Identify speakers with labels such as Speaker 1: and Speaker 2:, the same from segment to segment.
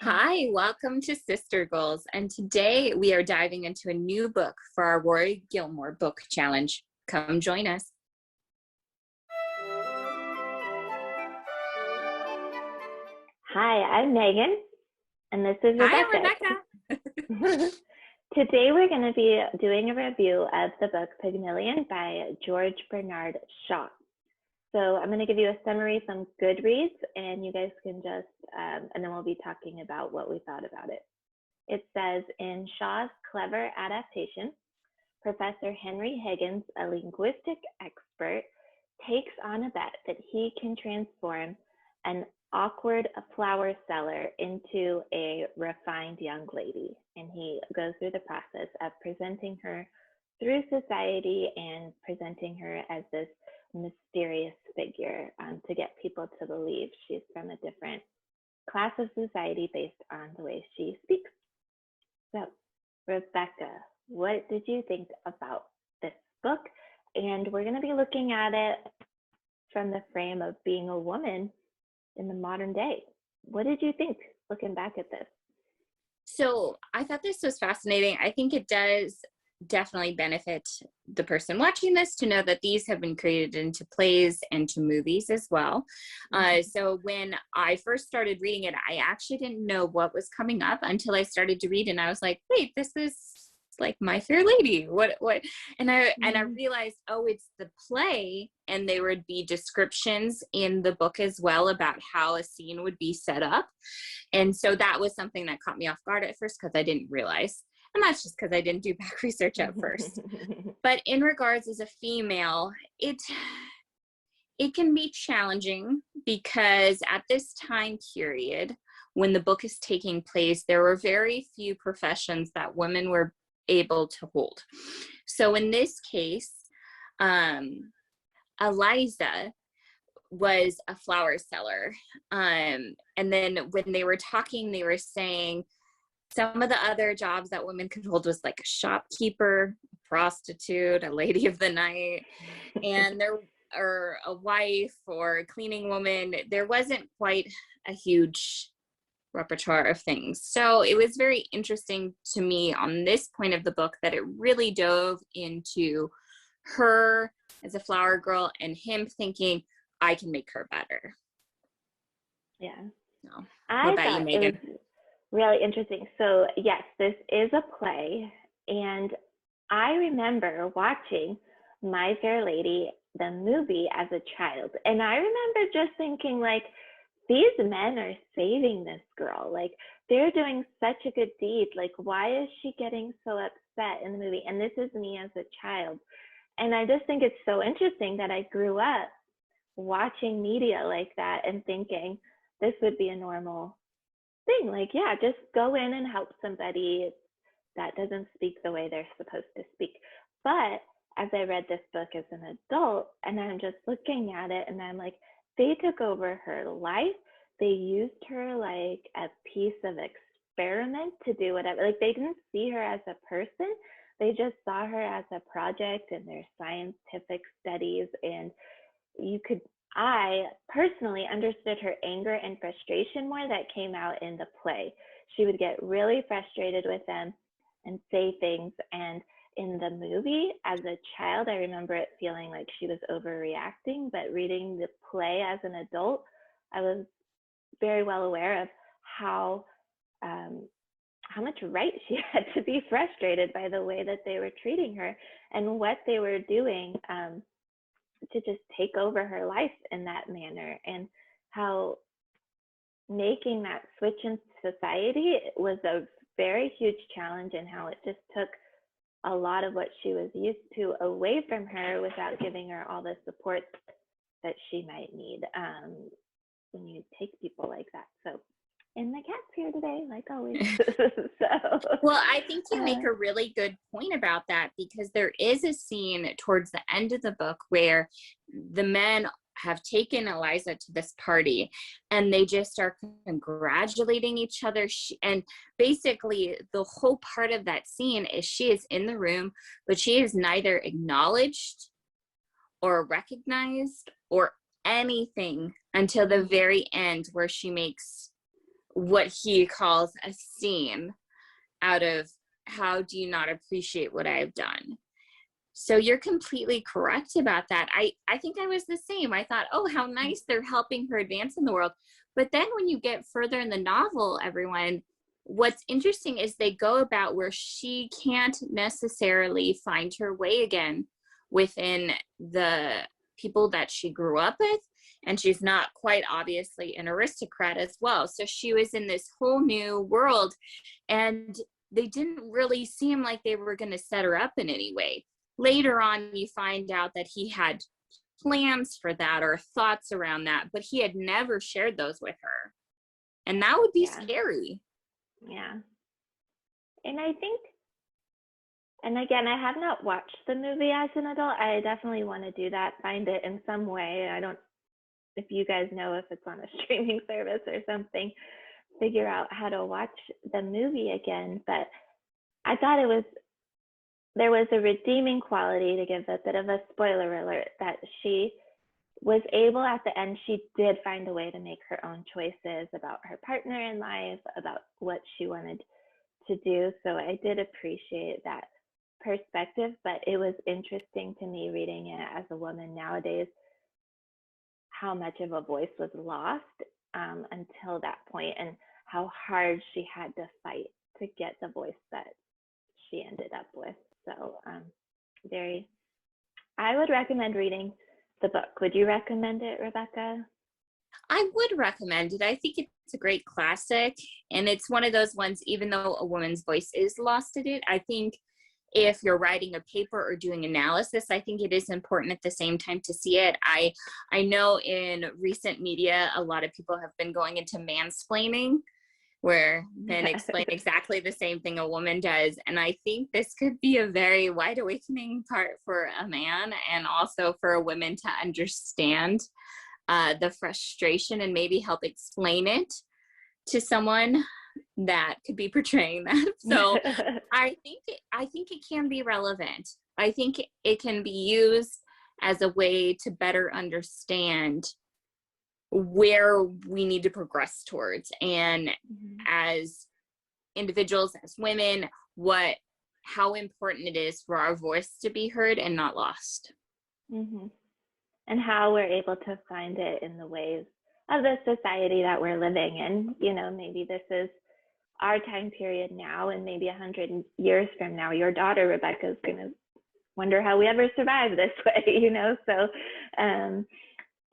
Speaker 1: Hi, welcome to Sister Goals. And today we are diving into a new book for our Rory Gilmore Book Challenge. Come join us.
Speaker 2: Hi, I'm Megan, and this is
Speaker 1: Hi,
Speaker 2: Rebekah. Today we're going to be doing a review of the book Pygmalion by George Bernard Shaw. So I'm going to give you a summary from Goodreads, and you guys can just, and then we'll be talking about what we thought about it. It says, in Shaw's clever adaptation, Professor Henry Higgins, a linguistic expert, takes on a bet that he can transform an awkward flower seller into a refined young lady. And he goes through the process of presenting her through society and presenting her as this mysterious figure to get people to believe she's from a different class of society based on the way she speaks. So, Rebekah, what did you think about this book? And we're going to be looking at it from the frame of being a woman in the modern day. What did you think looking back at this?
Speaker 1: So I thought this was fascinating. I think it does definitely benefit the person watching this to know that these have been created into plays and to movies as well. So when I first started reading it, I actually didn't know what was coming up until I started to read, and I was like, wait, this is like My Fair Lady. What? And I realized, oh, it's the play, and there would be descriptions in the book as well about how a scene would be set up. And so that was something that caught me off guard at first because I didn't realize. And that's just because I didn't do back research at first. But in regards as a female, it can be challenging because at this time period, when the book is taking place, there were very few professions that women were able to hold. So in this case, Eliza was a flower seller. And then when they were talking, they were saying some of the other jobs that women could hold was like a shopkeeper, a prostitute, a lady of the night, and or a wife or a cleaning woman. There wasn't quite a huge repertoire of things. So it was very interesting to me on this point of the book that it really dove into her as a flower girl and him thinking, I can make her better.
Speaker 2: Yeah.
Speaker 1: So,
Speaker 2: I thought it was really interesting. So yes, this is a play, and I remember watching My Fair Lady, the movie, as a child, and I remember just thinking, like, these men are saving this girl. Like, they're doing such a good deed. Like, why is she getting so upset in the movie? And this is me as a child. And I just think it's so interesting that I grew up watching media like that and thinking this would be a normal thing. Like, yeah, just go in and help somebody that doesn't speak the way they're supposed to speak. But as I read this book as an adult, and I'm just looking at it, and I'm like, they took over her life. They used her like a piece of experiment to do whatever. Like, they didn't see her as a person. They just saw her as a project in their scientific studies. And I personally understood her anger and frustration more that came out in the play. She would get really frustrated with them and say things. And in the movie, as a child, I remember it feeling like she was overreacting, but reading the play as an adult, I was very well aware of how much right she had to be frustrated by the way that they were treating her and what they were doing to just take over her life in that manner, and how making that switch in society was a very huge challenge, and how it just took a lot of what she was used to away from her without giving her all the support that she might need when you take people like that. So, and my cat's here today, like always.
Speaker 1: Well, I think you make a really good point about that, because there is a scene towards the end of the book where the men have taken Eliza to this party and they just are congratulating each other. And basically the whole part of that scene is she is in the room, but she is neither acknowledged or recognized or anything until the very end, where she makes what he calls a scene out of how do you not appreciate what I've done. So you're completely correct about that. I think I was the same. I thought, oh, how nice, they're helping her advance in the world. But then when you get further in the novel, everyone, what's interesting is they go about where she can't necessarily find her way again within the people that she grew up with. And she's not quite obviously an aristocrat as well. So she was in this whole new world, and they didn't really seem like they were going to set her up in any way. Later on, you find out that he had plans for that or thoughts around that, but he had never shared those with her. And that would be scary.
Speaker 2: Yeah. And I think, and again, I have not watched the movie as an adult. I definitely want to do that, find it in some way. I don't, if you guys know if it's on a streaming service or something, figure out how to watch the movie again. But I thought there was a redeeming quality, to give a bit of a spoiler alert, that she was able at the end, she did find a way to make her own choices about her partner in life, about what she wanted to do. So I did appreciate that perspective, but it was interesting to me reading it as a woman nowadays, how much of a voice was lost until that point, and how hard she had to fight to get the voice that she ended up with. So I would recommend reading the book. Would you recommend it, Rebekah?
Speaker 1: I would recommend it. I think it's a great classic, and it's one of those ones, even though a woman's voice is lost in it, I think if you're writing a paper or doing analysis, I think it is important at the same time to see it. I know in recent media, a lot of people have been going into mansplaining, where men explain exactly the same thing a woman does. And I think this could be a very wide awakening part for a man, and also for a woman to understand the frustration and maybe help explain it to someone that could be portraying that. So I think it can be relevant. I think it can be used as a way to better understand where we need to progress towards, and as individuals, as women, how important it is for our voice to be heard and not lost.
Speaker 2: And how we're able to find it in the ways of the society that we're living in. You know, maybe this is our time period now, and maybe 100 years from now, your daughter Rebekah is going to wonder how we ever survived this way. You know, so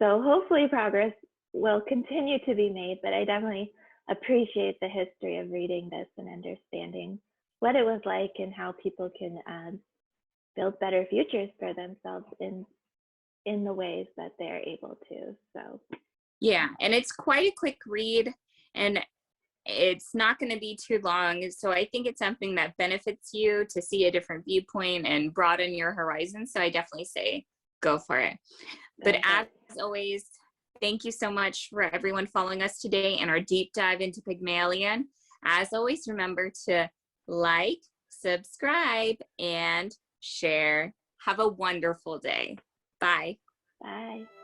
Speaker 2: hopefully progress will continue to be made. But I definitely appreciate the history of reading this and understanding what it was like and how people can build better futures for themselves in the ways that they're able to. So
Speaker 1: yeah, and it's quite a quick read, and it's not going to be too long. So I think it's something that benefits you to see a different viewpoint and broaden your horizon. So I definitely say go for it. But as always, thank you so much for everyone following us today and our deep dive into Pygmalion. As always, remember to like, subscribe, and share. Have a wonderful day. Bye.
Speaker 2: Bye.